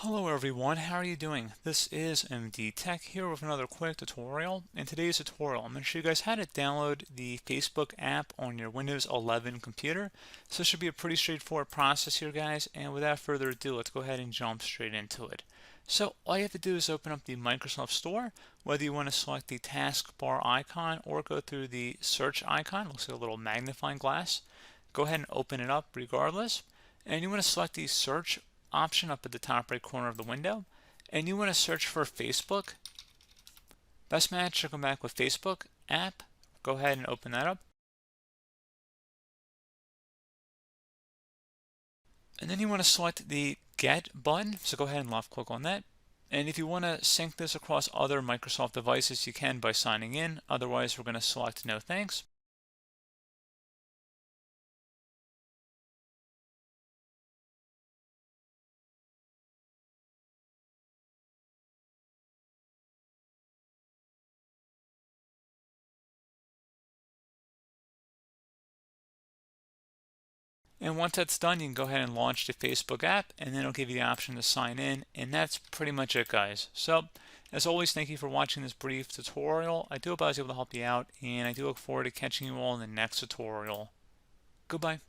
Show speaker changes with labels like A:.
A: Hello everyone, how are you doing? This is MD Tech here with another quick tutorial. In today's tutorial, I'm going to show you guys how to download the Facebook app on your Windows 11 computer. So this should be a pretty straightforward process here, guys, and without further ado, let's go ahead and jump straight into it. So all you have to do is open up the Microsoft Store, whether you want to select the taskbar icon or go through the search icon. Looks like a little magnifying glass. Go ahead and open it up regardless, and you want to select the search option up at the top right corner of the window, and you want to search for Facebook. Best match should come back with Facebook app. Go ahead and open that up, and then you want to select the Get button, so go ahead and left click on that. And if you want to sync this across other Microsoft devices, you can by signing in. Otherwise, we're going to select No Thanks. And once that's done, you can go ahead and launch the Facebook app, and then it'll give you the option to sign in, and that's pretty much it, guys. So, as always, thank you for watching this brief tutorial. I do hope I was able to help you out, and I do look forward to catching you all in the next tutorial. Goodbye.